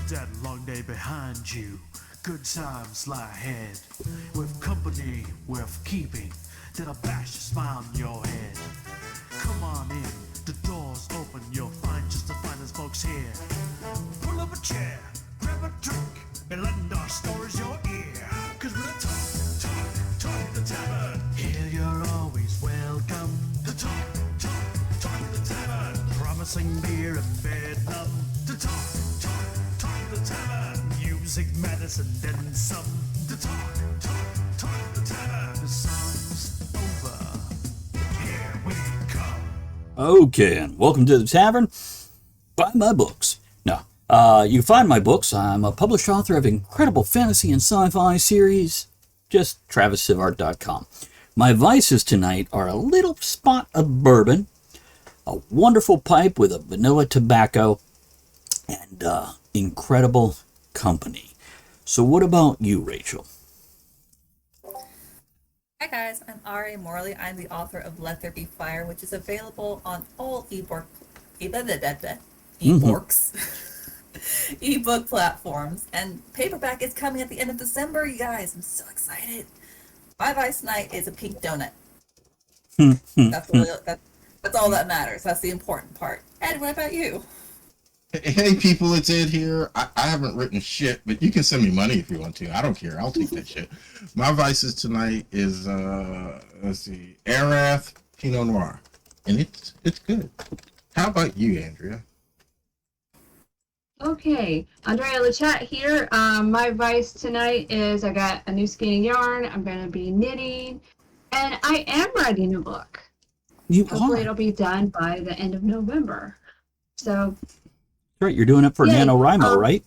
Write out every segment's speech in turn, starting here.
that long day behind you. Good times lie ahead. With company worth keeping, that'll bash a smile on your head. Come on in, the door's open, you'll find just the finest folks here. Pull up a chair, grab a drink, and lend our stories your ear. Cause we're the talk at the tavern. Here you're always welcome. The talk at the tavern. Promising beer and bedlam. The talk at the tavern. Music, medicine, then some. The talk at the tavern. The song's over. Here we come. Okay, and welcome to the tavern. Buy my books. No, you can find my books. I'm a published author of incredible fantasy and sci-fi series. Just TravisSivart.com. My vices tonight are a little spot of bourbon, a wonderful pipe with a vanilla tobacco, and incredible company. So what about you, Rachel? Hi guys, I'm Ari Morley. I'm the author of Let There Be Fire, which is available on all ebook platforms. And paperback is coming at the end of December, you guys. I'm so excited. My vice tonight is a pink donut. That's all that matters. That's the important part. Ed, what about you? Hey people, it's Ed here. I haven't written shit, but you can send me money if you want to. I don't care. I'll take that shit. My vices tonight is let's see, Arath Pinot Noir, and it's good. How about you, Andrea? Okay, Andrea Lachat here. My vice tonight is I got a new skein of yarn. I'm going to be knitting, and I am writing a book. Hopefully it'll be done by the end of November. So. Right, you're doing it for NaNoWriMo, right?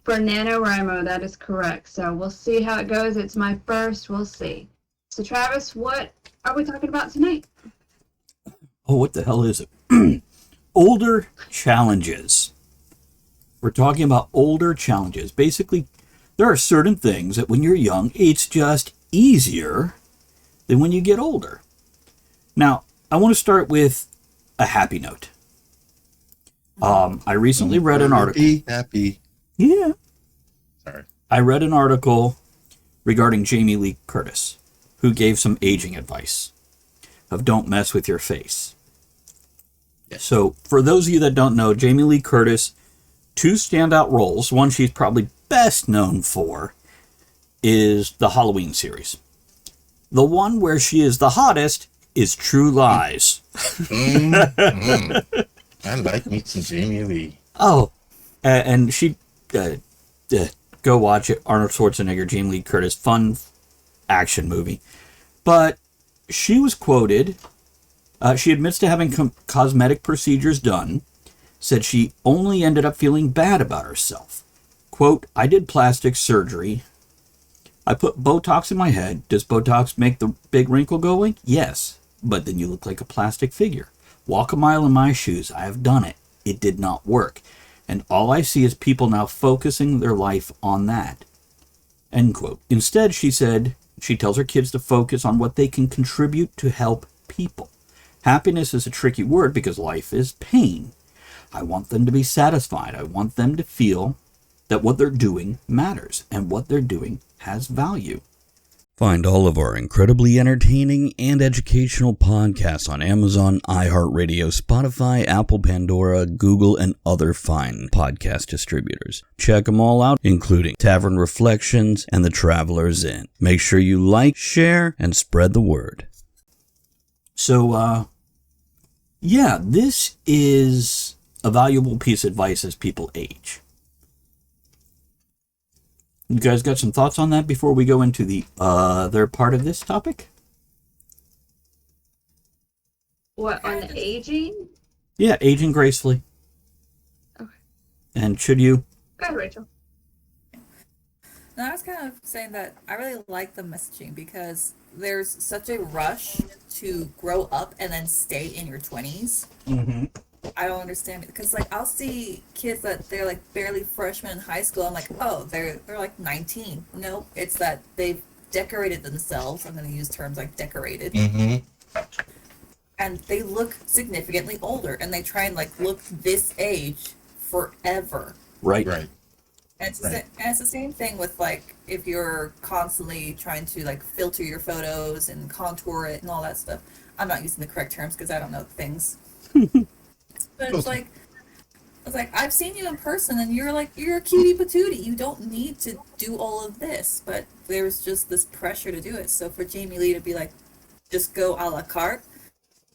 For NaNoWriMo, that is correct. So we'll see how it goes. It's my first. We'll see. So Travis, what are we talking about tonight? Oh, what the hell is it? Older challenges. We're talking about older challenges. Basically, there are certain things that when you're young, it's just easier than when you get older. Now, I want to start with a happy note. I recently read an article. Be happy. Yeah. Sorry. I read an article regarding Jamie Lee Curtis, who gave some aging advice of don't mess with your face. Yes. So, for those of you that don't know, Jamie Lee Curtis, two standout roles. One she's probably best known for is the Halloween series. The one where she is the hottest is True Lies. I like me some Jamie Lee. Oh, and she go watch it. Arnold Schwarzenegger, Jamie Lee Curtis, fun action movie. But she was quoted. She admits to having cosmetic procedures done. Said she only ended up feeling bad about herself. Quote, I did plastic surgery. I put Botox in my head. Does Botox make the big wrinkle go away? Yes. But then you look like a plastic figure. Walk a mile in my shoes. I have done it. It did not work. And all I see is people now focusing their life on that. End quote. Instead, she said, she tells her kids to focus on what they can contribute to help people. Happiness is a tricky word because life is pain. I want them to be satisfied. I want them to feel that what they're doing matters and what they're doing has value. Find all of our incredibly entertaining and educational podcasts on Amazon, iHeartRadio, Spotify, Apple, Pandora, Google, and other fine podcast distributors. Check them all out, including Tavern Reflections and The Traveler's Inn. Make sure you like, share, and spread the word. So, this is a valuable piece of advice as people age. You guys got some thoughts on that before we go into the other part of this topic? What, on the aging? Yeah, aging gracefully. Okay. And should you? Go ahead, Rachel. No, I was kind of saying that I really like the messaging because there's such a rush to grow up and then stay in your 20s. Mm-hmm. I don't understand it because like I'll see kids that they're like barely freshmen in high school. I'm like, oh, they're like 19. No, it's that they've decorated themselves. I'm going to use terms like decorated. Mm-hmm. And they look significantly older, and they try and like look this age forever. Right. Right. And it's, Right. and it's the same thing with like if you're constantly trying to like filter your photos and contour it and all that stuff. I'm not using the correct terms because I don't know things. But it's like I've seen you in person and you're a cutie patootie. You don't need to do all of this, but there's just this pressure to do it. So for Jamie Lee to be like, just go a la carte,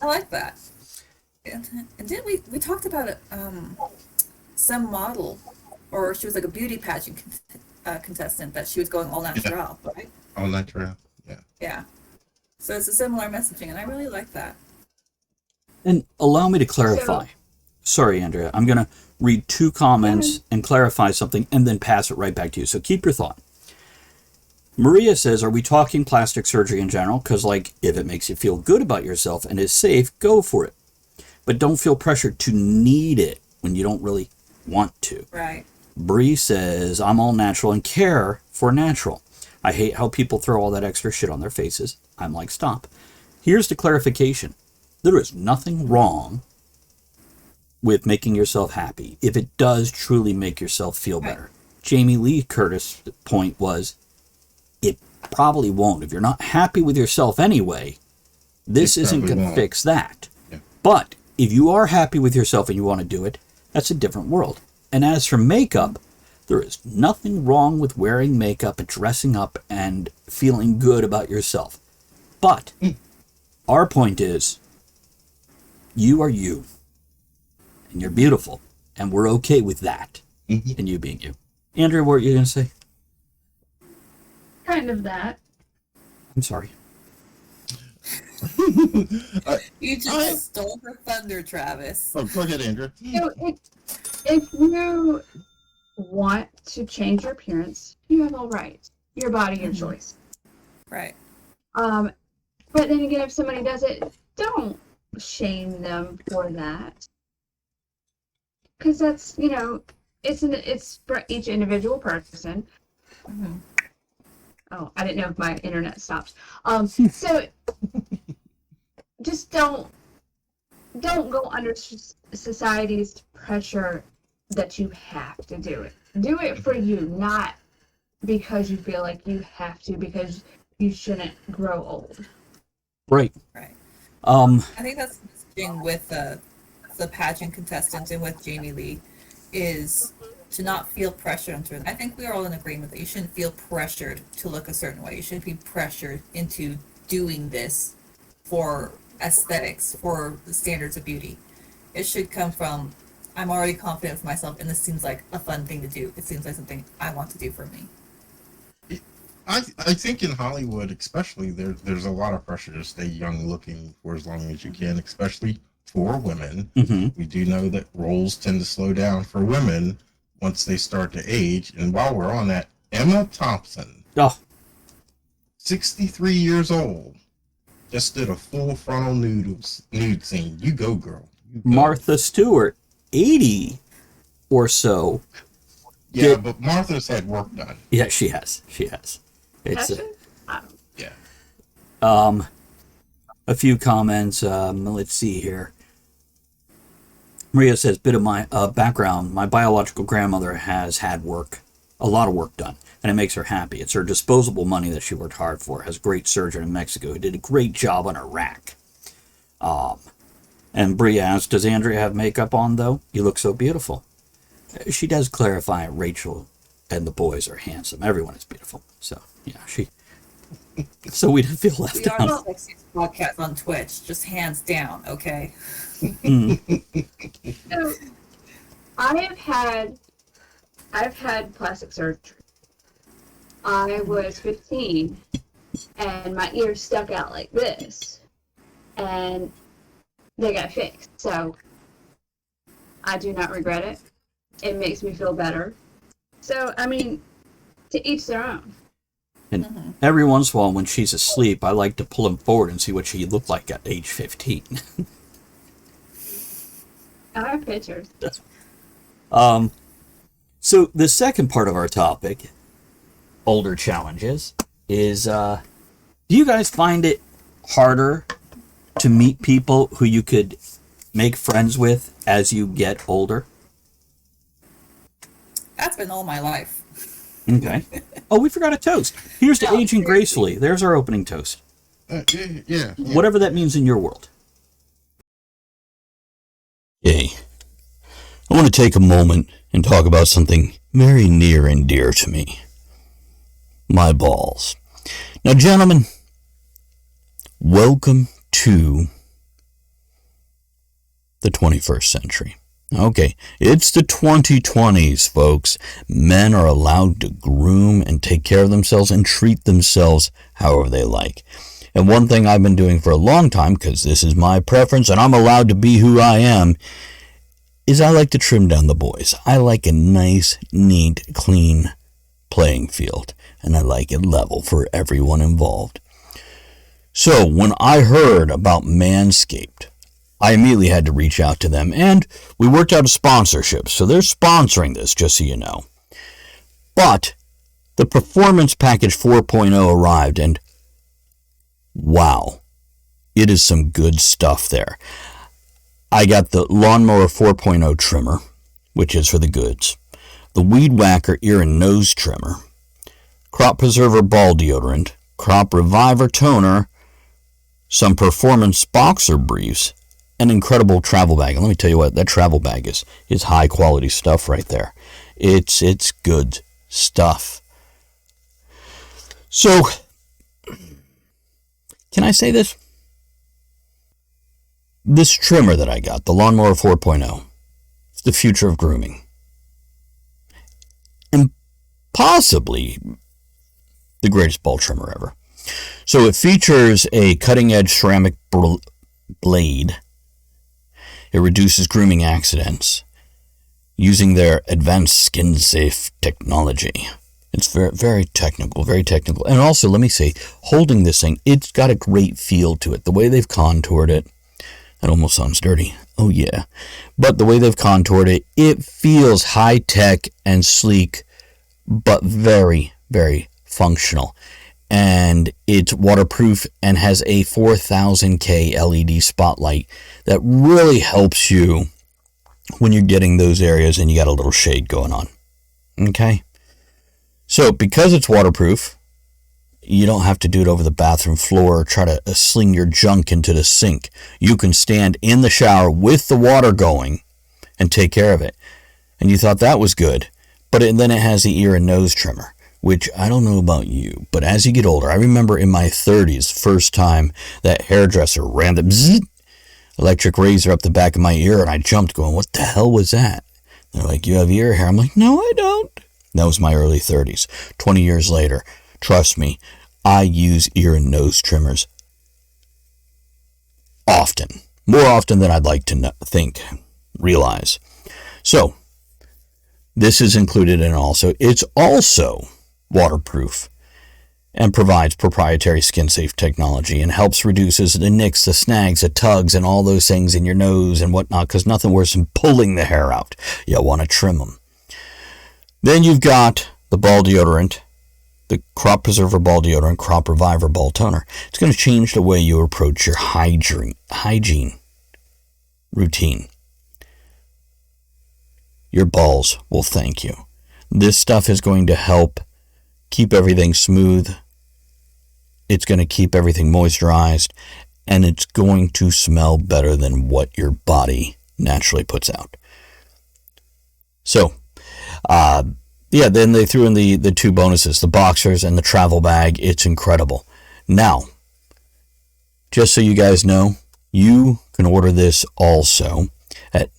I like that. And didn't we talked about it? Some model, or she was like a beauty pageant contestant that she was going all natural, right? All natural. Yeah. Yeah. So it's a similar messaging, and I really like that. And allow me to clarify. Sorry, Andrea. I'm going to read 2 comments and clarify something and then pass it right back to you. So keep your thought. Maria says, are we talking plastic surgery in general? Because, like, if it makes you feel good about yourself and is safe, go for it. But don't feel pressured to need it when you don't really want to. Right. Bree says, I'm all natural and care for natural. I hate how people throw all that extra shit on their faces. I'm like, stop. Here's the clarification. There is nothing wrong with making yourself happy if it does truly make yourself feel better. Jamie Lee Curtis' point was, it probably won't. If you're not happy with yourself anyway, this isn't going to fix that. Yeah. But if you are happy with yourself and you want to do it, that's a different world. And as for makeup, there is nothing wrong with wearing makeup and dressing up and feeling good about yourself. But our point is, you are you. And you're beautiful. And we're okay with that. And you being you. Andrea, what were you going to say? Kind of that. I'm sorry. You just stole her thunder, Travis. Oh, go ahead, Andrea. So if you want to change your appearance, you have all right. Your body, your choice. Right. But then again, if somebody does it, don't shame them for that. Because that's, it's for each individual person. Mm-hmm. Oh, I didn't know if my internet stopped. So just don't go under society's pressure that you have to do it. Do it for you, not because you feel like you have to, because you shouldn't grow old. Right. Right. I think that's the thing with the pageant contestants and with Jamie Lee is to not feel pressured into it. I think we are all in agreement that you shouldn't feel pressured to look a certain way. You shouldn't be pressured into doing this for aesthetics, for the standards of beauty. It should come from, I'm already confident with myself and this seems like a fun thing to do. It seems like something I want to do for me. I think in Hollywood, especially, there's a lot of pressure to stay young looking for as long as you can, especially for women. We do know that roles tend to slow down for women once they start to age. And while we're on that, Emma Thompson, 63 years old, just did a full frontal nude scene. You go, girl. You go. Martha Stewart, 80 or so. Yeah, but Martha's had work done. Yeah, she has. It's yeah. A few comments. Let's see here. Maria says, bit of my background. My biological grandmother has had a lot of work done, and it makes her happy. It's her disposable money that she worked hard for. Has a great surgeon in Mexico who did a great job on her rack. And Bria asks, does Andrea have makeup on, though? You look so beautiful. She does clarify Rachel and the boys are handsome. Everyone is beautiful. So, yeah, so we didn't feel left We are out. the sexiest podcast on Twitch, just hands down, okay? So, I've had plastic surgery. I was 15 and my ears stuck out like this and they got fixed. So I do not regret it. It makes me feel better. So, I mean, to each their own. And every once in a while when she's asleep, I like to pull him forward and see what she looked like at age 15. I have pictures. So the second part of our topic, older challenges, is do you guys find it harder to meet people who you could make friends with as you get older? That's been all my life. Okay. Oh, we forgot a toast. Here's to No, aging seriously. gracefully. There's our opening toast. Yeah. Whatever that means in your world. Hey, I want to take a moment and talk about something very near and dear to me. My balls. Now, gentlemen, welcome to the 21st century. Okay, it's the 2020s, folks. Men are allowed to groom and take care of themselves and treat themselves however they like. And one thing I've been doing for a long time, because this is my preference and I'm allowed to be who I am, is I like to trim down the boys. I like a nice, neat, clean playing field, and I like it level for everyone involved. So when I heard about Manscaped, I immediately had to reach out to them, and we worked out a sponsorship. So they're sponsoring this, just so you know. But the Performance Package 4.0 arrived, and wow, it is some good stuff there. I got the Lawnmower 4.0 trimmer, which is for the goods, the Weed Whacker ear and nose trimmer, Crop Preserver ball deodorant, Crop Reviver toner, some performance boxer briefs, an incredible travel bag. And let me tell you what, that travel bag is high quality stuff right there. It's good stuff. So, can I say this? This trimmer that I got, the Lawnmower 4.0, it's the future of grooming. And possibly the greatest ball trimmer ever. So it features a cutting-edge ceramic blade. It reduces grooming accidents using their advanced skin-safe technology. It's very, very technical, very technical. And also, let me say, holding this thing, it's got a great feel to it. The way they've contoured it, that almost sounds dirty. Oh, yeah. But the way they've contoured it, it feels high-tech and sleek, but very, very functional. And it's waterproof and has a 4000K LED spotlight that really helps you when you're getting those areas and you got a little shade going on. Okay? So, because it's waterproof, you don't have to do it over the bathroom floor or try to sling your junk into the sink. You can stand in the shower with the water going and take care of it. And you thought that was good. But then it has the ear and nose trimmer, which I don't know about you, but as you get older, I remember in my 30s, first time that hairdresser ran the bzzz, electric razor up the back of my ear, and I jumped going, what the hell was that? They're like, you have ear hair? I'm like, no, I don't. That was my early 30s. 20 years later, trust me, I use ear and nose trimmers often. More often than I'd like to realize. So, this is included in also. It's also waterproof and provides proprietary skin-safe technology and helps reduces the nicks, the snags, the tugs, and all those things in your nose and whatnot, because nothing worse than pulling the hair out. You want to trim them. Then you've got the ball deodorant, the Crop Preserver ball deodorant, Crop Reviver ball toner. It's going to change the way you approach your hygiene routine. Your balls will thank you. This stuff is going to help keep everything smooth. It's going to keep everything moisturized, and it's going to smell better than what your body naturally puts out. So, then they threw in the two bonuses, the boxers and the travel bag. It's incredible. Now, just so you guys know, you can order this also at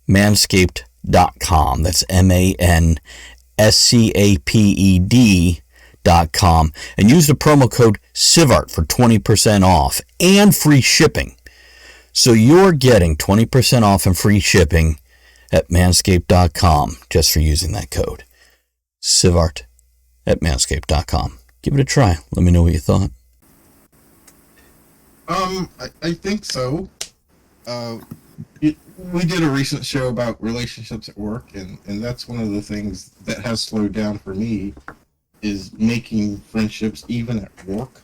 manscaped.com. That's manscaped.com, and use the promo code Sivart for 20% off and free shipping. So you're getting 20% off and free shipping at manscaped.com just for using that code. Sivart at manscaped.com. Give it a try. Let me know what you thought. I think so. We did a recent show about relationships at work, and that's one of the things that has slowed down for me is making friendships even at work.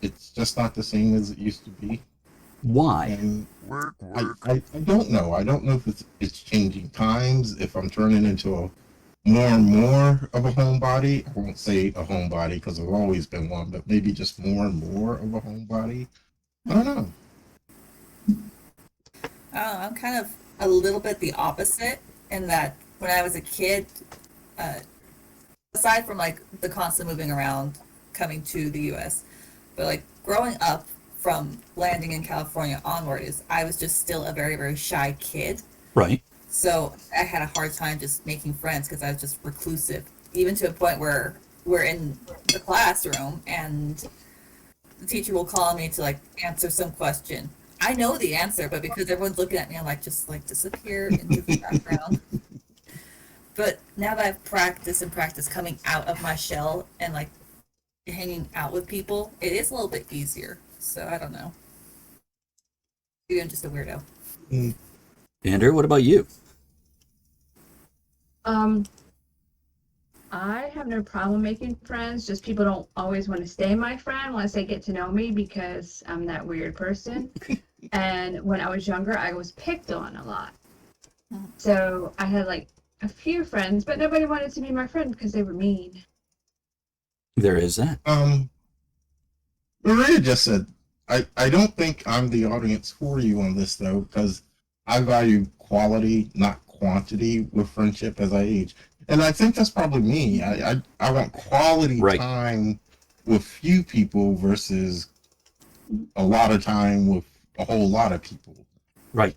It's just not the same as it used to be. Why? And I don't know. I don't know if it's changing times, if I'm turning into more and more of a homebody. I won't say a homebody because I've always been one, but maybe just more and more of a homebody. I don't know. I'm kind of a little bit the opposite in that when I was a kid, uh, aside from like the constant moving around, coming to the U.S., but like growing up from landing in California onward, is I was just still a very very shy kid. Right. So I had a hard time just making friends because I was just reclusive, even to a point where we're in the classroom and the teacher will call me to like answer some question. I know the answer, but because everyone's looking at me, I'm like, just like disappear into the background. But now that I've practiced and practiced coming out of my shell and like hanging out with people, it is a little bit easier. So I don't know. Maybe I'm just a weirdo. Mm. Andrew, what about you? I have no problem making friends. Just people don't always want to stay my friend once they get to know me because I'm that weird person. And when I was younger, I was picked on a lot. So I had like a few friends, but nobody wanted to be my friend because they were mean. There is that. Maria just said, I don't think I'm the audience for you on this though, because I value quality, not quantity with friendship as I age. And I think that's probably me. I want quality Right. time with few people versus a lot of time with a whole lot of people. Right.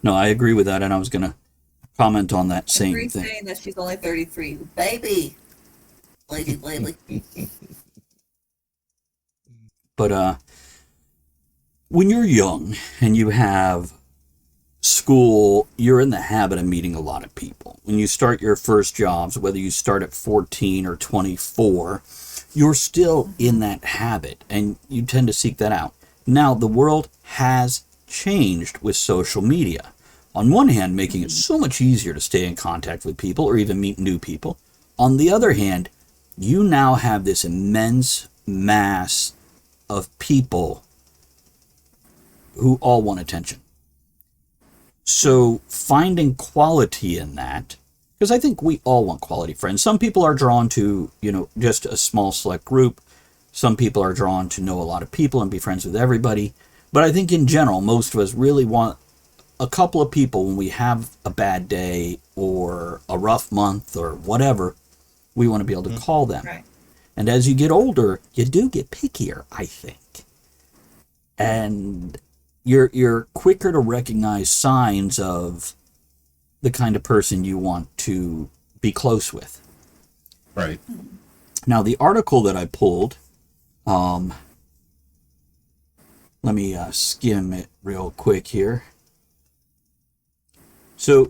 No, I agree with that, and I was going to comment on that same Agree's thing. saying that she's only 33. Baby. Lady. But when you're young and you have school, you're in the habit of meeting a lot of people. When you start your first jobs, whether you start at 14 or 24, you're still in that habit and you tend to seek that out. Now, the world has changed with social media. On one hand, making it so much easier to stay in contact with people or even meet new people. On the other hand, you now have this immense mass of people who all want attention. So finding quality in that, because I think we all want quality friends. Some people are drawn to, just a small select group. Some people are drawn to know a lot of people and be friends with everybody. But I think in general, most of us really want a couple of people when we have a bad day or a rough month or whatever, we want to be able to call them. Right. And as you get older, you do get pickier, I think. And you're quicker to recognize signs of the kind of person you want to be close with. Right. Now, the article that I pulled, let me skim it real quick here. So